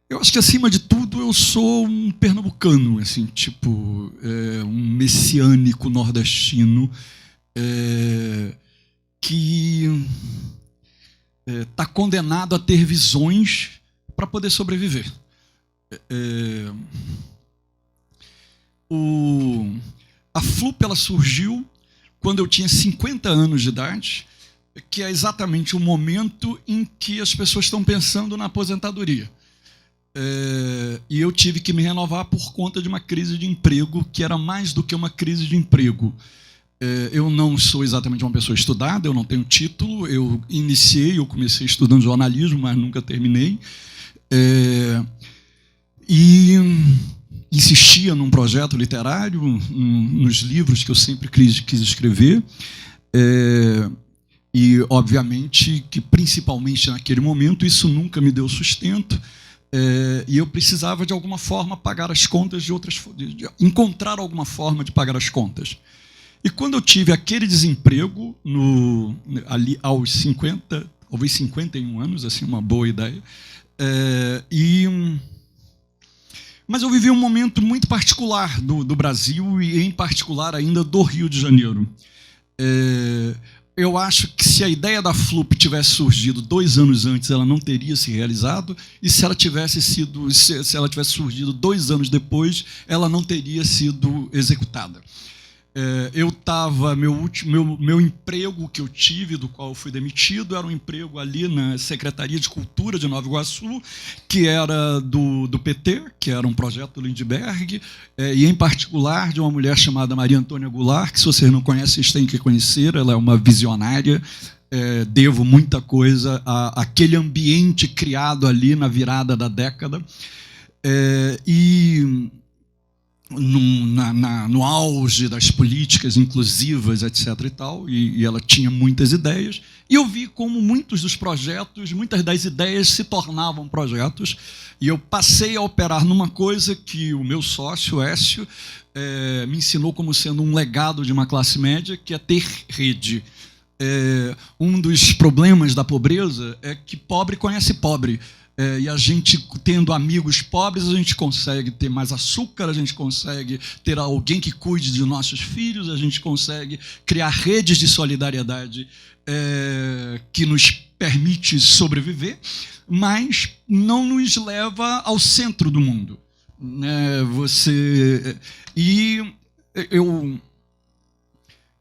Eu acho que, acima de tudo, eu sou um pernambucano, assim, tipo, um messiânico nordestino, é, que está condenado a ter visões para poder sobreviver. É, a FLUP ela surgiu quando eu tinha 50 anos de idade, que é exatamente o momento em que as pessoas estão pensando na aposentadoria. E eu tive que me renovar por conta de uma crise de emprego, que era mais do que uma crise de emprego. Eu não sou exatamente uma pessoa estudada, eu não tenho título, eu comecei estudando jornalismo, mas nunca terminei. E insistia num projeto literário, nos livros que eu sempre quis escrever. E, obviamente, que principalmente naquele momento, isso nunca me deu sustento. E eu precisava, de alguma forma, pagar as contas de encontrar alguma forma de pagar as contas. E quando eu tive aquele desemprego, ali aos 50, talvez 51 anos, assim, uma boa ideia, mas eu vivi um momento muito particular do Brasil e, em particular, ainda do Rio de Janeiro. Eu acho que, se a ideia da FLUP tivesse surgido 2 anos antes, ela não teria se realizado, e se ela tivesse surgido 2 anos depois, ela não teria sido executada. Eu estava, meu emprego que eu tive, do qual eu fui demitido, era um emprego ali na Secretaria de Cultura de Nova Iguaçu, que era do PT, que era um projeto do Lindbergh, e, em particular, de uma mulher chamada Maria Antônia Goulart, que, se vocês não conhecem, vocês têm que conhecer. Ela é uma visionária. Devo muita coisa àquele ambiente criado ali na virada da década. No auge das políticas inclusivas, etc. e tal, e ela tinha muitas ideias, e eu vi como muitas das ideias se tornavam projetos, e eu passei a operar numa coisa que o meu sócio, Écio, me ensinou como sendo um legado de uma classe média, que é ter rede. Um dos problemas da pobreza é que pobre conhece pobre. E a gente, tendo amigos pobres, a gente consegue ter mais açúcar, a gente consegue ter alguém que cuide de nossos filhos, a gente consegue criar redes de solidariedade que nos permite sobreviver, mas não nos leva ao centro do mundo.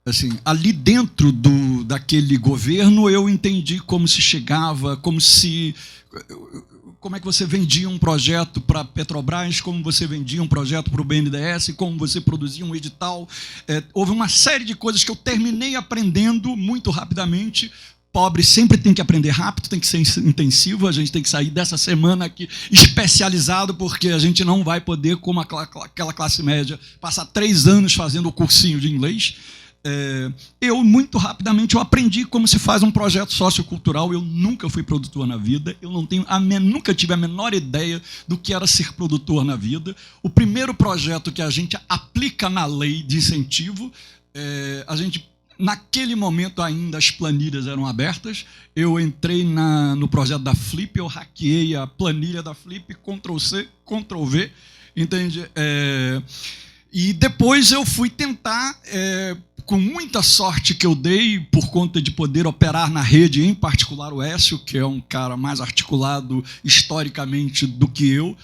Assim, ali dentro daquele governo, eu entendi como se chegava, como é que você vendia um projeto para a Petrobras, como você vendia um projeto para o BNDES, como você produzia um edital. Houve uma série de coisas que eu terminei aprendendo muito rapidamente. Pobre sempre tem que aprender rápido, tem que ser intensivo, a gente tem que sair dessa semana aqui especializado, porque a gente não vai poder, como aquela classe média, passar 3 anos fazendo o cursinho de inglês. Eu, muito rapidamente, eu aprendi como se faz um projeto sociocultural. Eu nunca fui produtor na vida, eu nunca tive a menor ideia do que era ser produtor na vida. O primeiro projeto que a gente aplica na lei de incentivo, naquele momento ainda as planilhas eram abertas, eu entrei no projeto da Flip, eu hackeei a planilha da Flip, Ctrl+C, Ctrl+V, entende? E depois eu fui tentar, com muita sorte que eu dei, por conta de poder operar na rede, em particular o Écio, que é um cara mais articulado historicamente do que eu,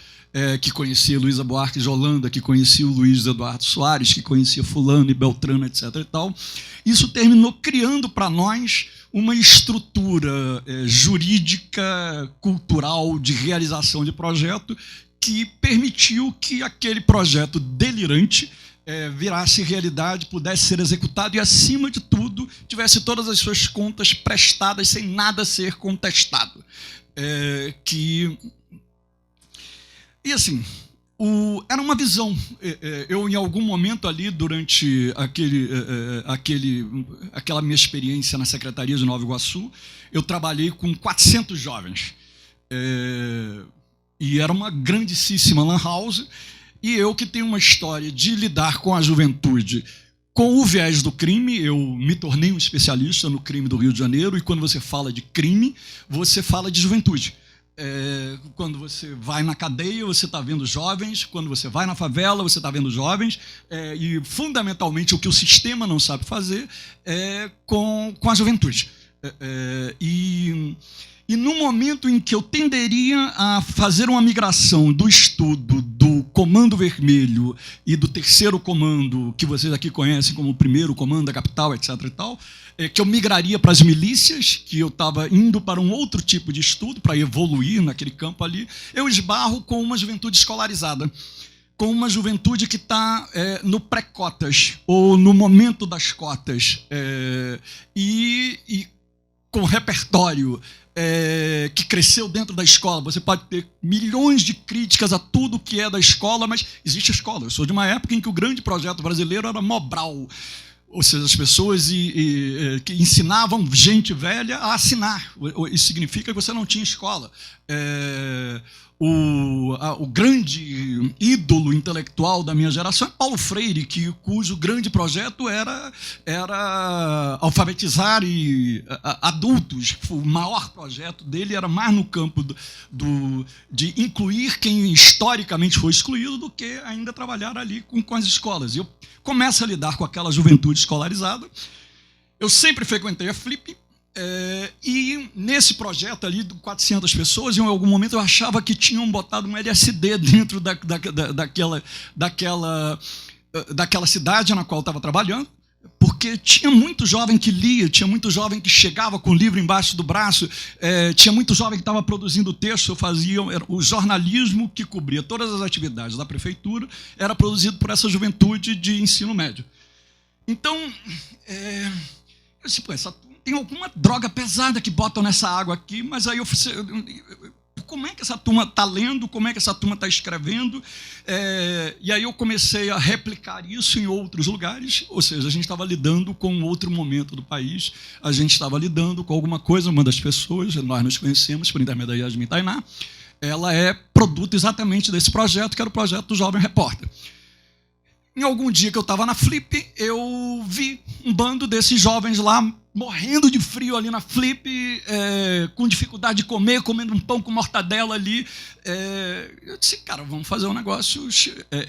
que conhecia Luísa Buarque de Holanda, que conhecia o Luiz Eduardo Soares, que conhecia fulano e Beltrano, etc. e tal. Isso terminou criando para nós uma estrutura jurídica, cultural, de realização de projeto, que permitiu que aquele projeto delirante virasse realidade, pudesse ser executado e, acima de tudo, tivesse todas as suas contas prestadas sem nada ser contestado. E, assim, era uma visão. Eu, em algum momento ali, durante aquela minha experiência na Secretaria de Nova Iguaçu, eu trabalhei com 400 jovens. E era uma grandíssima lan house, e eu, que tenho uma história de lidar com a juventude com o viés do crime, eu me tornei um especialista no crime do Rio de Janeiro, e quando você fala de crime, você fala de juventude. Quando você vai na cadeia, você está vendo jovens. Quando você vai na favela, você está vendo jovens. E, fundamentalmente, o que o sistema não sabe fazer é com a juventude. E no momento em que eu tenderia a fazer uma migração do estudo do Comando Vermelho e do terceiro comando, que vocês aqui conhecem como o primeiro comando da capital, etc. e tal, que eu migraria para as milícias, que eu estava indo para um outro tipo de estudo, para evoluir naquele campo ali, eu esbarro com uma juventude escolarizada, com uma juventude que está no pré-cotas, ou no momento das cotas, e com repertório que cresceu dentro da escola. Você pode ter milhões de críticas a tudo que é da escola, mas existe a escola. Eu sou de uma época em que o grande projeto brasileiro era Mobral, ou seja, as pessoas que ensinavam gente velha a assinar. Isso significa que você não tinha escola. O grande ídolo intelectual da minha geração é Paulo Freire, cujo grande projeto era alfabetizar adultos. O maior projeto dele era mais no campo de incluir quem historicamente foi excluído do que ainda trabalhar ali com as escolas. E eu começo a lidar com aquela juventude escolarizada. Eu sempre frequentei a Flip. E nesse projeto ali de 400 pessoas, em algum momento eu achava que tinham botado um LSD dentro daquela cidade na qual eu estava trabalhando, porque tinha muito jovem que lia, tinha muito jovem que chegava com o livro embaixo do braço, tinha muito jovem que estava produzindo texto. Eu fazia o jornalismo que cobria todas as atividades da prefeitura, era produzido por essa juventude de ensino médio. Então, eu disse, pô, tem alguma droga pesada que botam nessa água aqui, mas aí como é que essa turma está lendo, como é que essa turma está escrevendo? E aí eu comecei a replicar isso em outros lugares, ou seja, a gente estava lidando com outro momento do país, a gente estava lidando com alguma coisa. Uma das pessoas, nós nos conhecemos por intermédio da Yasmin Tainá, ela é produto exatamente desse projeto, que era o projeto do Jovem Repórter. Em algum dia que eu estava na Flip, eu vi um bando desses jovens lá, morrendo de frio ali na Flip, com dificuldade de comer, comendo um pão com mortadela ali. Eu disse, cara, vamos fazer um negócio,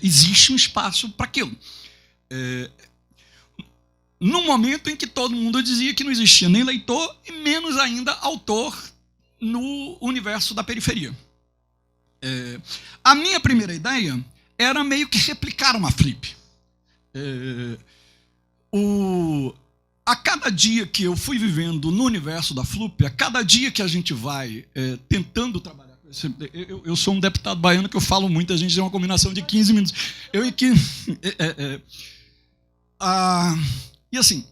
existe um espaço para aquilo. No momento em que todo mundo dizia que não existia nem leitor e menos ainda autor no universo da periferia. A minha primeira ideia era meio que replicar uma Flip. A cada dia que eu fui vivendo no universo da Flip, a cada dia que a gente vai tentando trabalhar com isso, eu sou um deputado baiano que eu falo muito, a gente tem uma combinação de 15 minutos. E assim,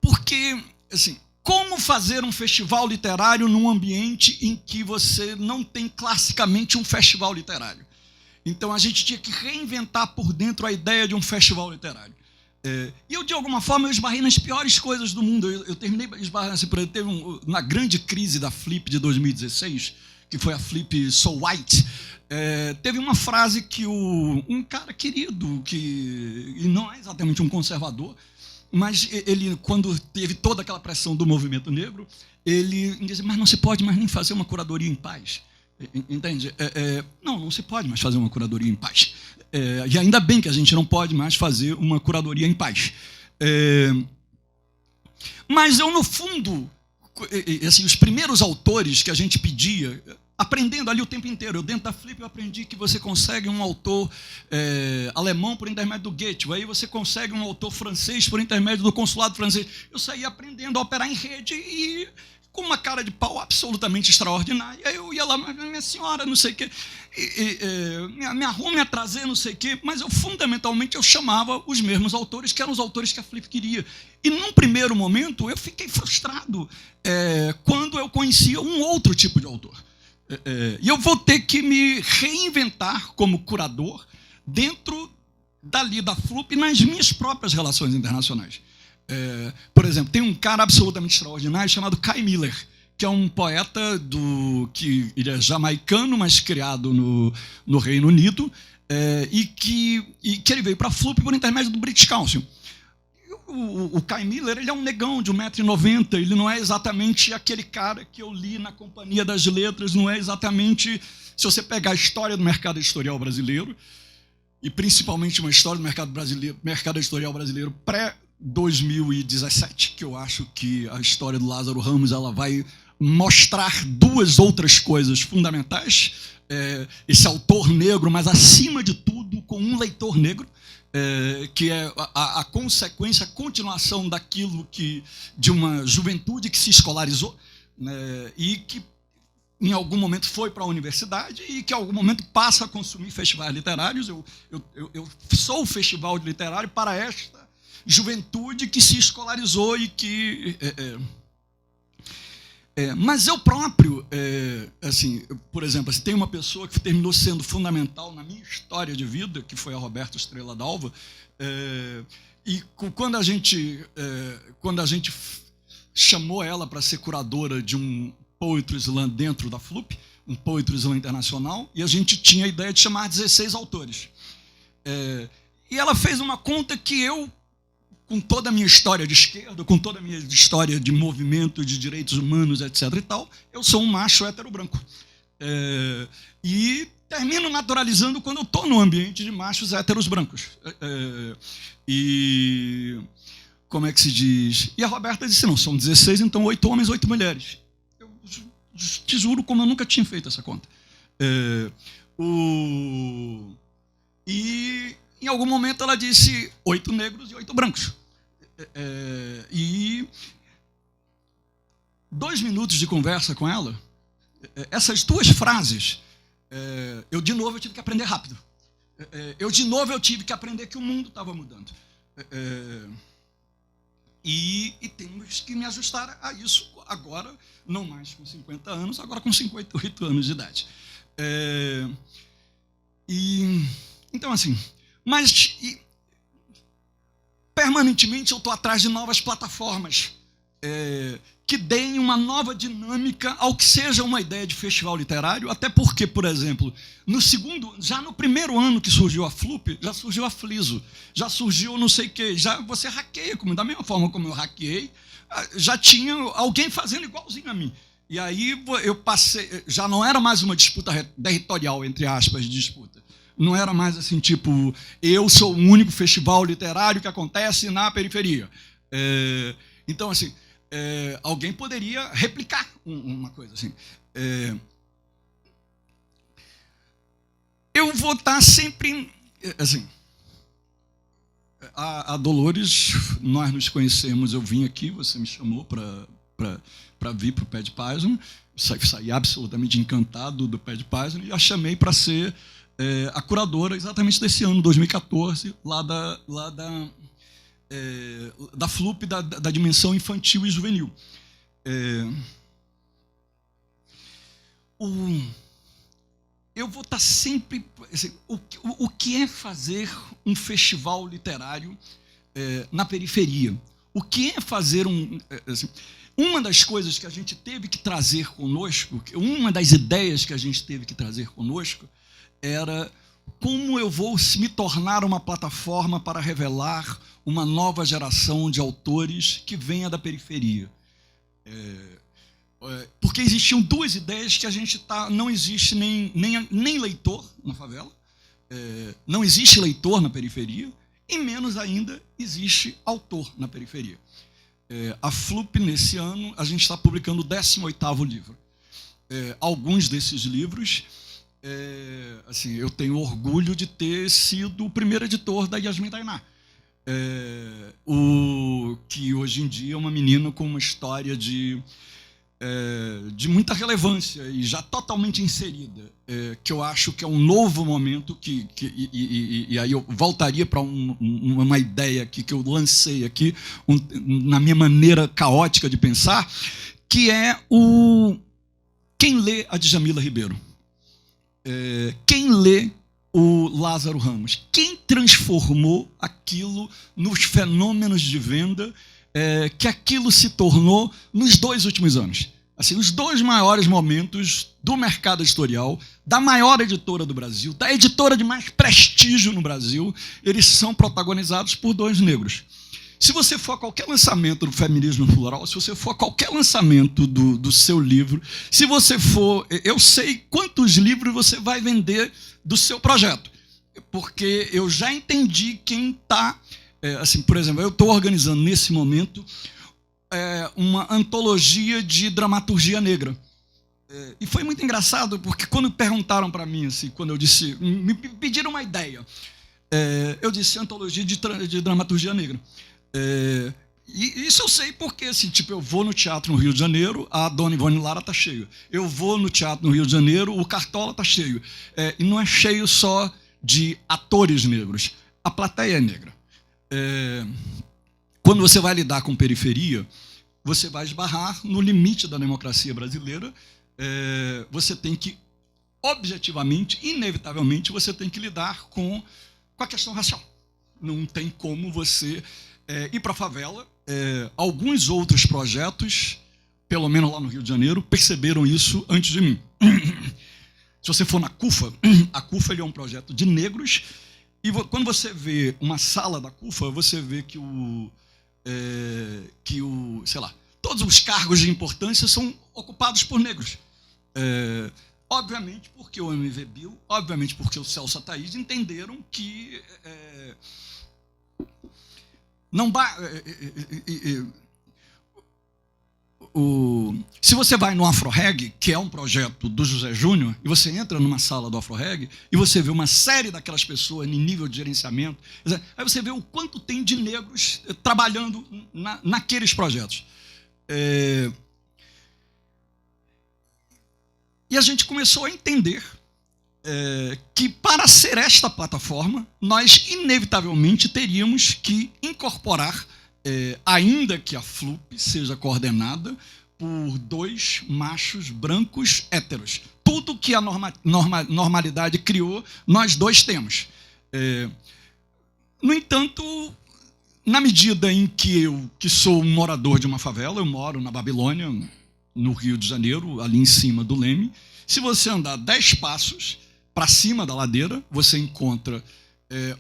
porque assim, como fazer um festival literário num ambiente em que você não tem classicamente um festival literário? Então, a gente tinha que reinventar por dentro a ideia de um festival literário. E eu, de alguma forma, eu esbarrei nas piores coisas do mundo. Eu terminei esbarrando assim, na grande crise da Flip de 2016, que foi a Flip So White, teve uma frase que um cara querido, e não é exatamente um conservador, mas ele, quando teve toda aquela pressão do movimento negro, ele disse, mas não se pode mais nem fazer uma curadoria em paz. Entende? Não se pode mais fazer uma curadoria em paz. E ainda bem que a gente não pode mais fazer uma curadoria em paz. Mas eu, no fundo, assim, os primeiros autores que a gente pedia, aprendendo ali o tempo inteiro, eu dentro da Flip eu aprendi que você consegue um autor alemão por intermédio do Goethe, aí você consegue um autor francês por intermédio do consulado francês. Eu saí aprendendo a operar em rede e com uma cara de pau absolutamente extraordinária. Eu ia lá, mas minha senhora, não sei o quê, me arrume a trazer, não sei o quê, mas fundamentalmente eu chamava os mesmos autores, que eram os autores que a Flip queria. E num primeiro momento eu fiquei frustrado quando eu conhecia um outro tipo de autor. E eu vou ter que me reinventar como curador dentro dali da Flip nas minhas próprias relações internacionais. Por exemplo, tem um cara absolutamente extraordinário chamado Kai Miller, que é um poeta que ele é jamaicano, mas criado no Reino Unido, e que ele veio para a Flip por intermédio do British Council. o Kay Miller, ele é um negão de 1,90 m, ele não é exatamente aquele cara que eu li na Companhia das Letras, não é exatamente, se você pegar a história do mercado editorial brasileiro, e principalmente uma história do mercado editorial brasileiro pré-2017, que eu acho que a história do Lázaro Ramos ela vai mostrar duas outras coisas fundamentais, esse autor negro, mas acima de tudo com um leitor negro, que é a consequência, a continuação daquilo de uma juventude que se escolarizou, né, e que em algum momento foi para a universidade e que em algum momento passa a consumir festivais literários. Eu sou o festival literário para esta juventude que se escolarizou e que... mas eu próprio, assim, por exemplo, assim, tem uma pessoa que terminou sendo fundamental na minha história de vida, que foi a Roberta Estrela Dalva, e quando a gente chamou ela para ser curadora de um Poetry Slam dentro da FLUP, um Poetry Slam internacional, e a gente tinha a ideia de chamar 16 autores. E ela fez uma conta que eu, com toda a minha história de esquerda, com toda a minha história de movimento de direitos humanos, etc. e tal, eu sou um macho hétero branco. E termino naturalizando quando eu estou no ambiente de machos héteros brancos. E como é que se diz? E a Roberta disse, não, são 16, então 8 homens, 8 mulheres. Eu te juro como eu nunca tinha feito essa conta. E em algum momento ela disse 8 negros e 8 brancos. E 2 minutos de conversa com ela, essas 2 frases, eu tive que aprender rápido. Eu tive que aprender que o mundo estava mudando. E temos que me ajustar a isso agora, não mais com 50 anos, agora com 58 anos de idade. Então, assim... Mas permanentemente eu estou atrás de novas plataformas que deem uma nova dinâmica ao que seja uma ideia de festival literário, até porque, por exemplo, já no primeiro ano que surgiu a FLUP, já surgiu a Fliso, já surgiu não sei o quê, já você hackeia, da mesma forma como eu hackeei, já tinha alguém fazendo igualzinho a mim. E aí eu passei, já não era mais uma disputa territorial, entre aspas, de disputa. Não era mais assim, tipo, eu sou o único festival literário que acontece na periferia. Então, assim, alguém poderia replicar uma coisa assim. Eu vou estar sempre... Assim, a Dolores, nós nos conhecemos, eu vim aqui, você me chamou para vir para o Pé de Página, saí absolutamente encantado do Pé de Página e a chamei para ser... a curadora exatamente desse ano, 2014, lá da FLUP, da dimensão infantil e juvenil. Eu vou estar sempre... Assim, o que é fazer um festival literário na periferia? O que é fazer assim, uma das coisas que a gente teve que trazer conosco, uma das ideias que a gente teve que trazer conosco, era como eu vou me tornar uma plataforma para revelar uma nova geração de autores que venha da periferia. Porque existiam 2 ideias que a gente não existe nem leitor na favela, não existe leitor na periferia, e menos ainda existe autor na periferia. A FLUP, nesse ano, a gente está publicando o 18º livro. Alguns desses livros... assim, eu tenho orgulho de ter sido o primeiro editor da Yasmin Tainá, que hoje em dia é uma menina com uma história de muita relevância e já totalmente inserida, que eu acho que é um novo momento, e aí eu voltaria para uma ideia que eu lancei aqui, na minha maneira caótica de pensar, que é quem lê a Djamila Ribeiro. Quem lê o Lázaro Ramos? Quem transformou aquilo nos fenômenos de venda que aquilo se tornou nos 2 últimos anos? Assim, os 2 maiores momentos do mercado editorial, da maior editora do Brasil, da editora de mais prestígio no Brasil, eles são protagonizados por 2 negros. Se você for a qualquer lançamento do Feminismo Plural, se você for a qualquer lançamento do seu livro, se você for... Eu sei quantos livros você vai vender do seu projeto, porque eu já entendi quem está... assim, por exemplo, eu estou organizando nesse momento uma antologia de dramaturgia negra. E foi muito engraçado, porque quando perguntaram para mim, assim, quando eu disse... Me pediram uma ideia. Eu disse antologia de dramaturgia negra. E isso eu sei porque, assim, tipo, eu vou no teatro no Rio de Janeiro, a Dona Ivone Lara tá cheio. Eu vou no teatro no Rio de Janeiro, o Cartola tá cheio. E não é cheio só de atores negros, a plateia é negra. Quando você vai lidar com periferia, você vai esbarrar no limite da democracia brasileira. Você tem que, objetivamente, inevitavelmente, você tem que lidar com a questão racial. Não tem como você ir para a favela. Alguns outros projetos, pelo menos lá no Rio de Janeiro, perceberam isso antes de mim. Se você for na CUFA, a CUFA é um projeto de negros, e quando você vê uma sala da CUFA, você vê que sei lá, todos os cargos de importância são ocupados por negros. Obviamente porque o MV Bill, obviamente porque o Celso Ataíde entenderam que não se você vai no AfroReg, que é um projeto do José Júnior, e você entra numa sala do AfroReg e você vê uma série daquelas pessoas em nível de gerenciamento, aí você vê o quanto tem de negros trabalhando naqueles projetos. E a gente começou a entender que, para ser esta plataforma, nós inevitavelmente teríamos que incorporar, ainda que a FLUP seja coordenada por 2 machos brancos héteros. Tudo que a normalidade criou, nós 2 temos. No entanto, na medida em que eu, que sou um morador de uma favela, eu moro na Babilônia, no Rio de Janeiro, ali em cima do Leme, se você andar 10 passos para cima da ladeira, você encontra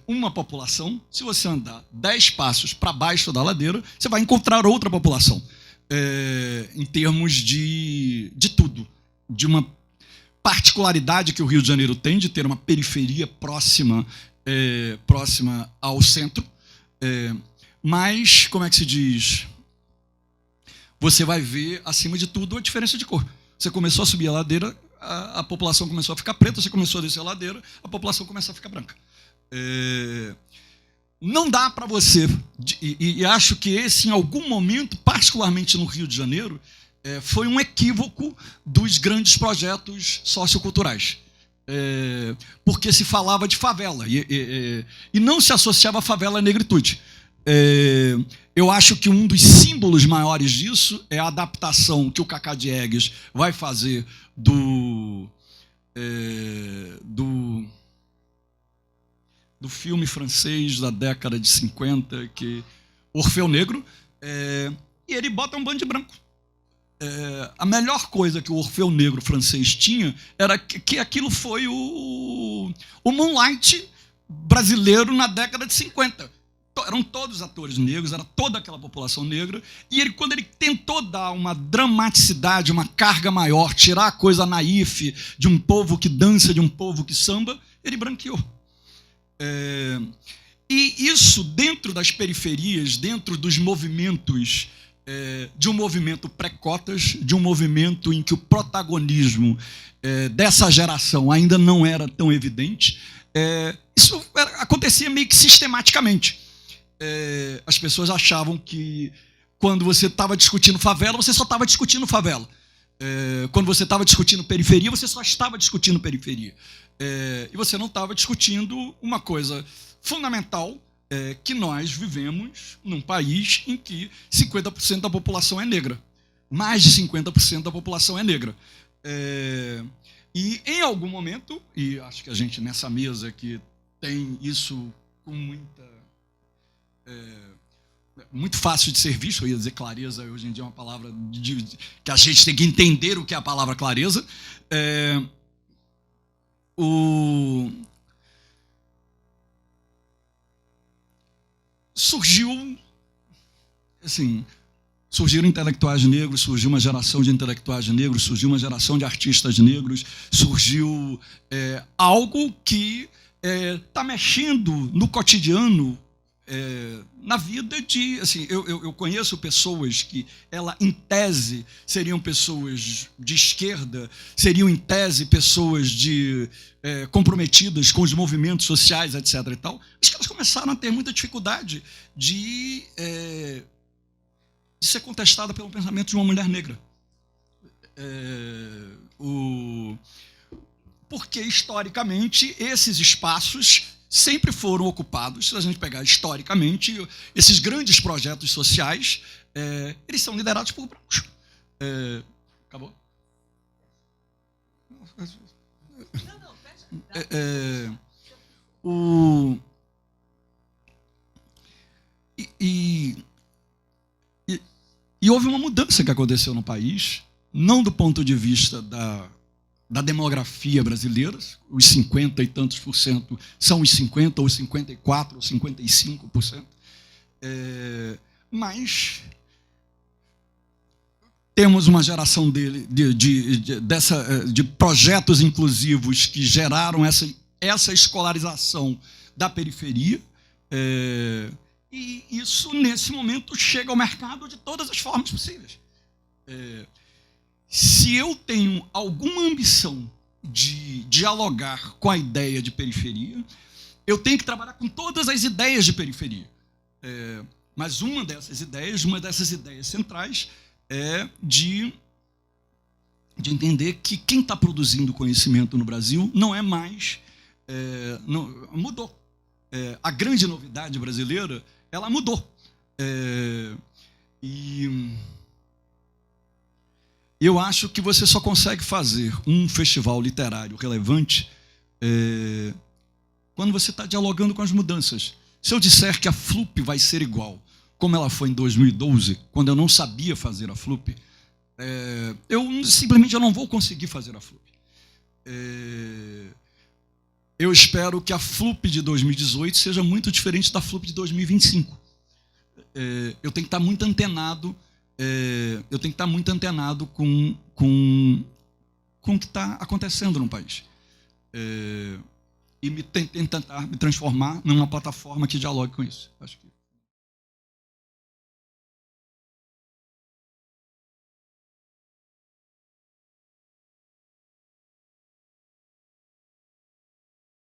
uma população. Se você andar 10 passos para baixo da ladeira, você vai encontrar outra população. Em termos de tudo. De uma particularidade que o Rio de Janeiro tem, de ter uma periferia próxima ao centro. Mas, como é que se diz? Você vai ver, acima de tudo, a diferença de cor. Você começou a subir a ladeira, a população começou a ficar preta, você começou a descer a ladeira, a população começou a ficar branca. Não dá para você, e acho que esse, em algum momento, particularmente no Rio de Janeiro, foi um equívoco dos grandes projetos socioculturais. Porque se falava de favela, e não se associava a favela à negritude. Eu acho que um dos símbolos maiores disso é a adaptação que o Cacá Diegues vai fazer do filme francês da década de 50, que Orfeu Negro, e ele bota um bando de branco. A melhor coisa que o Orfeu Negro francês tinha era que aquilo foi o Moonlight brasileiro na década de 50. Eram todos atores negros, era toda aquela população negra, e ele, quando ele tentou dar uma dramaticidade, uma carga maior, tirar a coisa naif de um povo que dança, de um povo que samba, ele branqueou. E isso, dentro das periferias, dentro dos movimentos, de um movimento pré-cotas, de um movimento em que o protagonismo dessa geração ainda não era tão evidente, isso acontecia meio que sistematicamente. As pessoas achavam que, quando você estava discutindo favela, você só estava discutindo favela. Quando você estava discutindo periferia, você só estava discutindo periferia. E você não estava discutindo uma coisa fundamental, que nós vivemos num país em que 50% da população é negra. Mais de 50% da população é negra. E, em algum momento, e acho que a gente nessa mesa aqui tem isso com muito fácil de ser visto, eu ia dizer clareza, hoje em dia é uma palavra que a gente tem que entender o que é a palavra clareza. Surgiu assim, surgiram intelectuais negros, surgiu uma geração de intelectuais negros, surgiu uma geração de artistas negros, surgiu algo que está mexendo no cotidiano, na vida de... Assim, eu conheço pessoas que, em tese, seriam pessoas de esquerda, seriam, em tese, pessoas comprometidas com os movimentos sociais, etc. e tal, mas que elas começaram a ter muita dificuldade de ser contestada pelo pensamento de uma mulher negra. Porque, historicamente, esses espaços sempre foram ocupados. Se a gente pegar historicamente, esses grandes projetos sociais, eles são liderados por brancos. Acabou? Não, fecha. E houve uma mudança que aconteceu no país, não do ponto de vista da demografia brasileira, os 50 e tantos por cento são os 50, ou 54, ou 55%, mas temos uma geração de projetos inclusivos que geraram essa escolarização da periferia, e isso, nesse momento, chega ao mercado de todas as formas possíveis. Se eu tenho alguma ambição de dialogar com a ideia de periferia, eu tenho que trabalhar com todas as ideias de periferia. Mas uma dessas ideias centrais é de entender que quem está produzindo conhecimento no Brasil não é mais... mudou. A grande novidade brasileira, ela mudou. E eu acho que você só consegue fazer um festival literário relevante quando você está dialogando com as mudanças. Se eu disser que a FLUP vai ser igual como ela foi em 2012, quando eu não sabia fazer a FLUP, eu simplesmente não vou conseguir fazer a FLUP. Eu espero que a FLUP de 2018 seja muito diferente da FLUP de 2025. Eu tenho que estar muito antenado, com o que está acontecendo no país. E tentar me transformar numa plataforma que dialogue com isso. Acho que